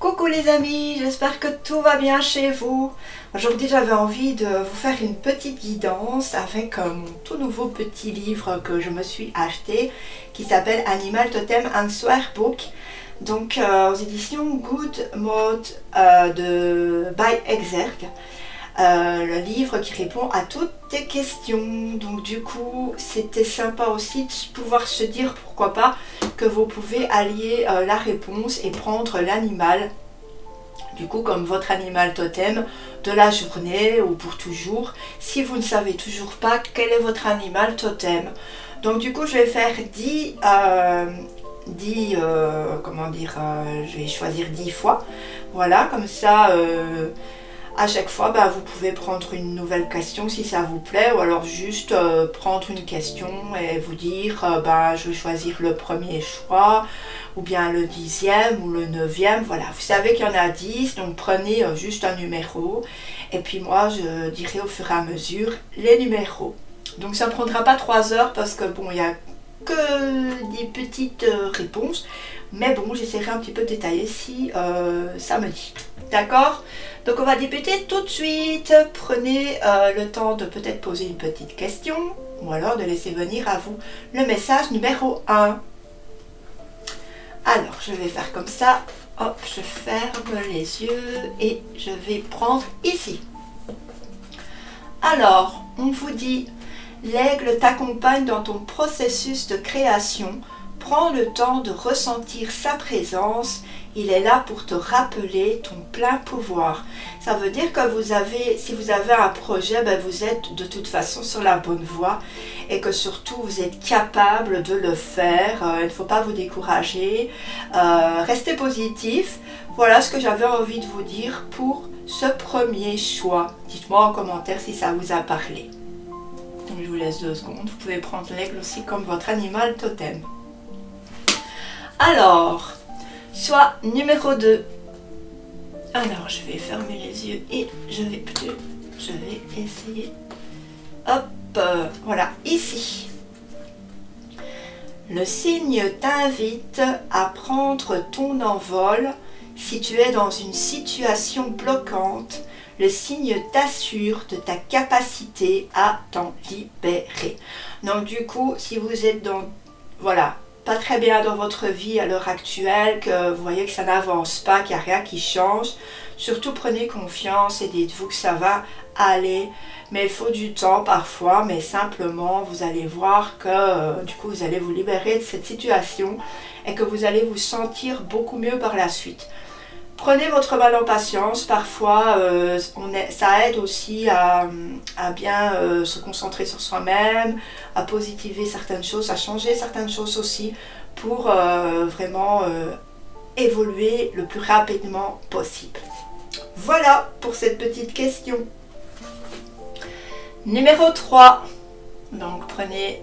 Coucou les amis, j'espère que tout va bien chez vous. Aujourd'hui j'avais envie de vous faire une petite guidance avec mon tout nouveau petit livre que je me suis acheté qui s'appelle Animal Totem and Swearbook. Donc aux éditions Good Mode by Exergue. Le livre qui répond à toutes tes questions. Donc du coup c'était sympa aussi de pouvoir se dire pourquoi pas que vous pouvez allier la réponse et prendre l'animal du coup comme votre animal totem de la journée ou pour toujours si vous ne savez toujours pas quel est votre animal totem. Donc du coup je vais faire 10 je vais choisir 10 fois, voilà, comme ça à chaque fois vous pouvez prendre une nouvelle question si ça vous plaît, ou alors juste prendre une question et vous dire je vais choisir le premier choix ou bien le 10e ou le 9e. Voilà, vous savez qu'il y en a 10, donc prenez juste un numéro et puis moi je dirai au fur et à mesure les numéros. Donc ça ne prendra pas 3 heures parce que bon, il n'y a que des petites réponses, mais bon, j'essaierai un petit peu de détailler si ça me dit. D'accord? Donc on va débuter tout de suite. Prenez le temps de peut-être poser une petite question ou alors de laisser venir à vous le message numéro 1. Alors je vais faire comme ça, hop, je ferme les yeux et je vais prendre ici. Alors on vous dit: l'aigle t'accompagne dans ton processus de création. Prends le temps de ressentir sa présence. Il est là pour te rappeler ton plein pouvoir. Ça veut dire que si vous avez un projet, vous êtes de toute façon sur la bonne voie et que surtout vous êtes capable de le faire. Il ne faut pas vous décourager. Restez positif. Voilà ce que j'avais envie de vous dire pour ce premier choix. Dites-moi en commentaire si ça vous a parlé. Donc je vous laisse 2 secondes. Vous pouvez prendre l'aigle aussi comme votre animal totem. Alors, choix numéro 2. Alors, je vais fermer les yeux et je vais essayer. Hop, voilà, ici. Le signe t'invite à prendre ton envol. Si tu es dans une situation bloquante, le signe t'assure de ta capacité à t'en libérer. Donc du coup, si vous êtes pas très bien dans votre vie à l'heure actuelle, que vous voyez que ça n'avance pas, qu'il n'y a rien qui change, surtout prenez confiance et dites-vous que ça va aller. Mais il faut du temps parfois, mais simplement vous allez voir que du coup vous allez vous libérer de cette situation et que vous allez vous sentir beaucoup mieux par la suite. Prenez votre mal en patience, parfois ça aide aussi à bien se concentrer sur soi-même, à positiver certaines choses, à changer certaines choses aussi pour vraiment évoluer le plus rapidement possible. Voilà pour cette petite question. Numéro 3. Donc prenez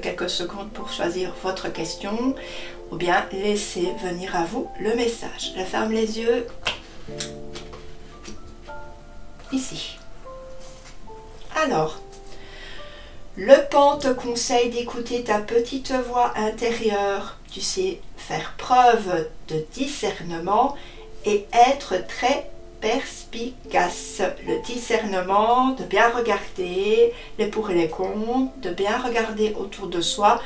quelques secondes pour choisir votre question ou bien laissez venir à vous le message. Je ferme les yeux ici. Alors, le pan te conseille d'écouter ta petite voix intérieure. Tu sais faire preuve de discernement et être très perspicace. Le discernement, de bien regarder les pour et les contre, de bien regarder autour de soi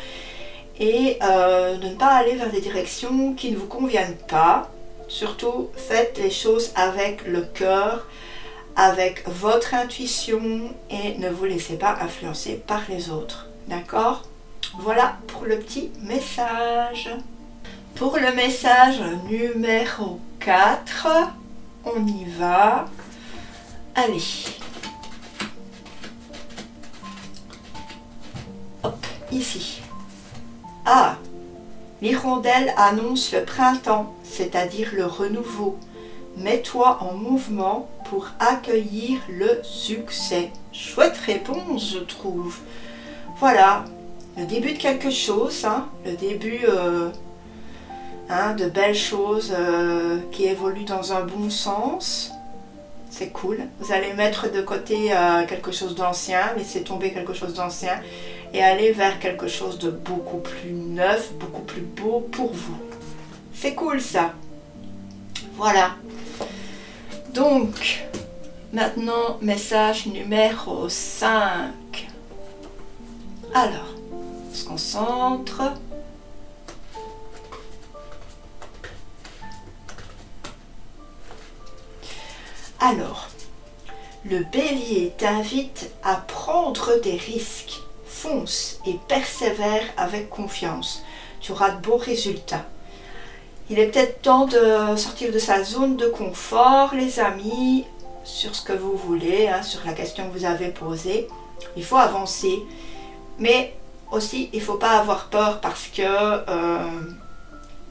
et de ne pas aller vers des directions qui ne vous conviennent pas. Surtout, faites les choses avec le cœur, avec votre intuition et ne vous laissez pas influencer par les autres. D'accord? Voilà pour le petit message. Pour le message numéro 4, on y va. Allez. Hop, ici. Ah, l'hirondelle annonce le printemps, c'est-à-dire le renouveau. Mets-toi en mouvement pour accueillir le succès. Chouette réponse, je trouve. Voilà, le début de quelque chose, le début de belles choses qui évoluent dans un bon sens. C'est cool. Vous allez mettre de côté quelque chose d'ancien, laisser tomber quelque chose d'ancien et aller vers quelque chose de beaucoup plus neuf, beaucoup plus beau pour vous. C'est cool ça. Voilà. Donc, maintenant, message numéro 5. Alors, on se concentre. Alors, le bélier t'invite à prendre des risques. Fonce et persévère avec confiance. Tu auras de beaux résultats. Il est peut-être temps de sortir de sa zone de confort, les amis, sur ce que vous voulez, hein, sur la question que vous avez posée. Il faut avancer, mais aussi il ne faut pas avoir peur parce que,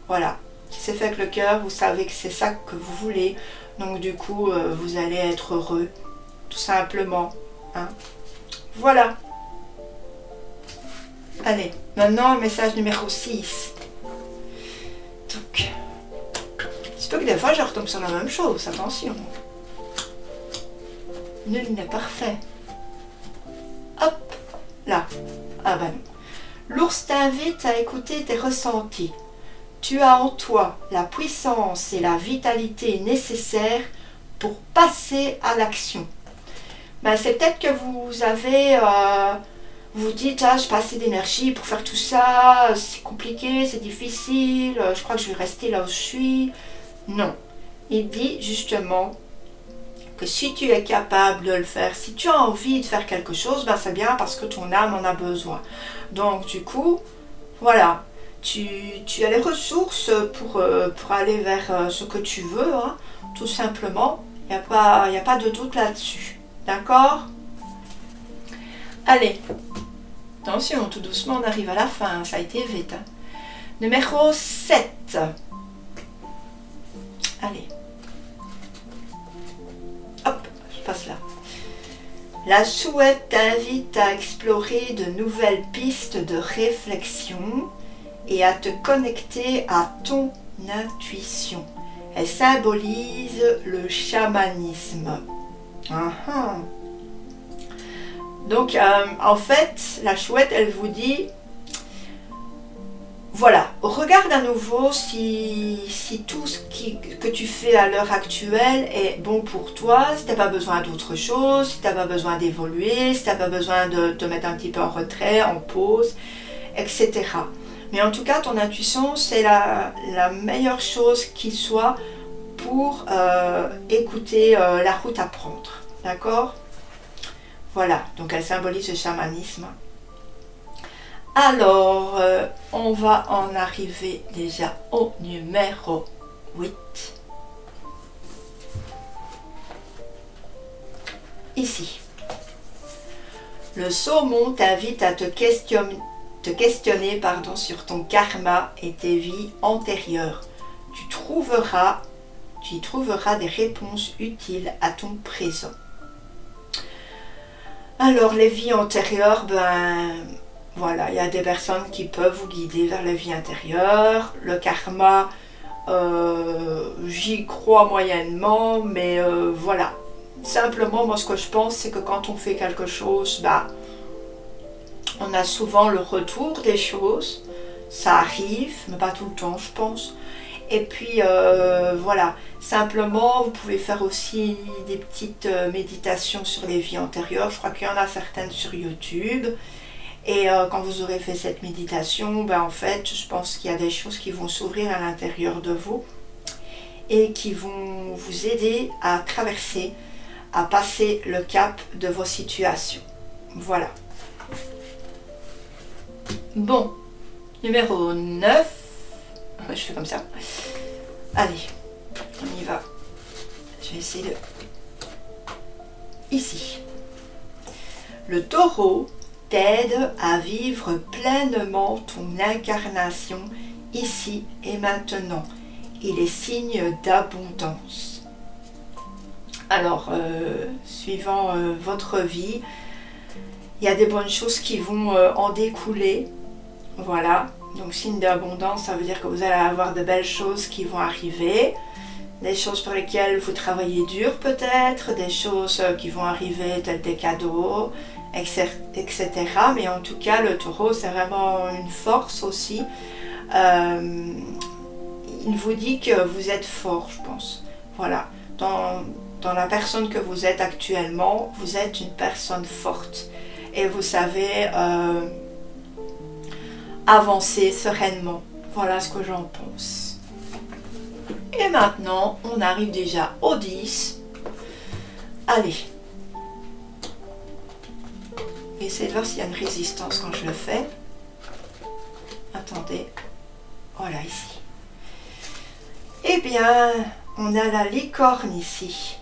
voilà, si c'est fait avec le cœur, vous savez que c'est ça que vous voulez. Donc du coup, vous allez être heureux, tout simplement. Hein. Voilà. Allez, maintenant le message numéro 6. Donc, il se peut que des fois je retombe sur la même chose, attention. Nul n'est parfait. Hop, là. Ah ben non. L'ours t'invite à écouter tes ressentis. Tu as en toi la puissance et la vitalité nécessaires pour passer à l'action. Ben, c'est peut-être que vous avez... vous dites, ah, je n'ai pas assez d'énergie pour faire tout ça, c'est compliqué, c'est difficile, je crois que je vais rester là où je suis. Non. Il dit justement que si tu es capable de le faire, si tu as envie de faire quelque chose, ben c'est bien parce que ton âme en a besoin. Donc du coup, voilà, tu as les ressources pour aller vers ce que tu veux, hein, tout simplement. Il n'y a pas de doute là-dessus. D'accord ? Allez, attention, tout doucement, on arrive à la fin, ça a été vite. Hein. Numéro 7. Allez. Hop, je passe là. La chouette t'invite à explorer de nouvelles pistes de réflexion et à te connecter à ton intuition. Elle symbolise le chamanisme. Donc, en fait, la chouette, elle vous dit, voilà, regarde à nouveau si tout ce que tu fais à l'heure actuelle est bon pour toi, si tu n'as pas besoin d'autre chose, si tu n'as pas besoin d'évoluer, si tu n'as pas besoin de te mettre un petit peu en retrait, en pause, etc. Mais en tout cas, ton intuition, c'est la meilleure chose qui soit pour écouter la route à prendre. D'accord ? Voilà, donc elle symbolise le chamanisme. Alors, on va en arriver déjà au numéro 8. Ici. Le saumon t'invite à te questionner sur ton karma et tes vies antérieures. Tu y trouveras des réponses utiles à ton présent. Alors, les vies antérieures, ben voilà, il y a des personnes qui peuvent vous guider vers les vies intérieures. Le karma, j'y crois moyennement, mais voilà. Simplement, moi, ce que je pense, c'est que quand on fait quelque chose, bah, on a souvent le retour des choses. Ça arrive, mais pas tout le temps, je pense. Et puis, voilà, simplement, vous pouvez faire aussi des petites méditations sur les vies antérieures. Je crois qu'il y en a certaines sur YouTube. Et quand vous aurez fait cette méditation, ben, en fait, je pense qu'il y a des choses qui vont s'ouvrir à l'intérieur de vous et qui vont vous aider à traverser, à passer le cap de vos situations. Voilà. Bon, numéro 9. Je fais comme ça. Allez, on y va. Je vais essayer de... Ici. Le taureau t'aide à vivre pleinement ton incarnation ici et maintenant. Il est signe d'abondance. Alors, suivant votre vie, il y a des bonnes choses qui vont en découler. Voilà. Donc signe d'abondance, ça veut dire que vous allez avoir de belles choses qui vont arriver, des choses pour lesquelles vous travaillez dur peut-être, des choses qui vont arriver telles des cadeaux, etc. Mais en tout cas, le taureau, c'est vraiment une force aussi. Il il vous dit que vous êtes fort, je pense. Voilà, dans la personne que vous êtes actuellement, vous êtes une personne forte. Et vous savez avancer sereinement. Voilà ce que j'en pense. Et maintenant, on arrive déjà au 10. Allez. Essayez de voir s'il y a une résistance quand je le fais. Attendez. Voilà, ici. Eh bien, on a la licorne ici.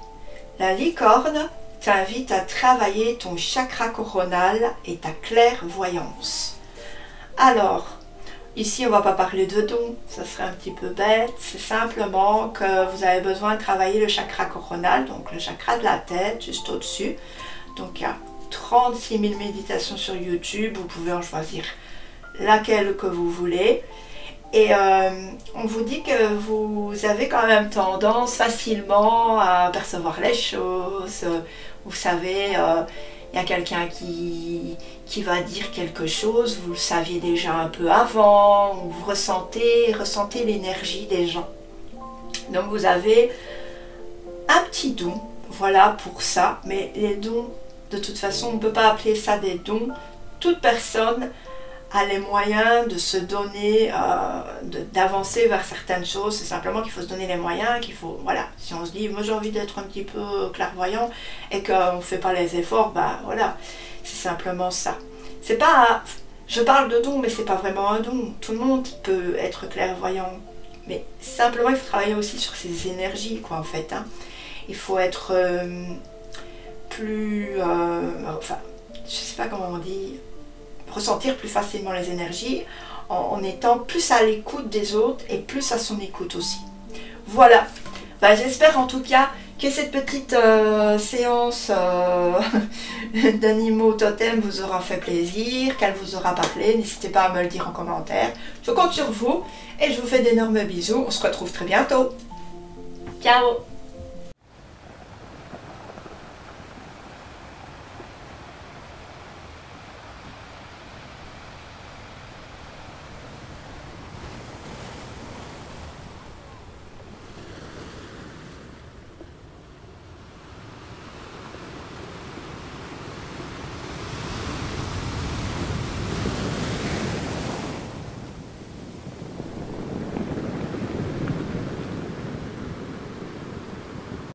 La licorne t'invite à travailler ton chakra coronal et ta clairvoyance. Alors, ici on ne va pas parler de dons, ça serait un petit peu bête, c'est simplement que vous avez besoin de travailler le chakra coronal, donc le chakra de la tête, juste au-dessus. Donc il y a 36 000 méditations sur YouTube, vous pouvez en choisir laquelle que vous voulez. Et on vous dit que vous avez quand même tendance facilement à percevoir les choses. Vous savez, il y a quelqu'un qui va dire quelque chose, vous le saviez déjà un peu avant, vous ressentez l'énergie des gens. Donc vous avez un petit don, voilà pour ça, mais les dons, de toute façon, on ne peut pas appeler ça des dons. Toute personne a les moyens de se donner, d'avancer vers certaines choses. C'est simplement qu'il faut se donner les moyens, qu'il faut, voilà, si on se dit, moi j'ai envie d'être un petit peu clairvoyant et qu'on ne fait pas les efforts, bah voilà, c'est simplement ça. C'est pas, je parle de don, mais c'est pas vraiment un don. Tout le monde peut être clairvoyant, mais simplement il faut travailler aussi sur ses énergies, quoi, en fait, hein. Il faut être plus, enfin, je sais pas comment on dit, ressentir plus facilement les énergies en étant plus à l'écoute des autres et plus à son écoute aussi. Voilà, ben, j'espère en tout cas que cette petite séance d'animaux totems vous aura fait plaisir, qu'elle vous aura parlé. N'hésitez pas à me le dire en commentaire. Je compte sur vous et je vous fais d'énormes bisous. On se retrouve très bientôt. Ciao!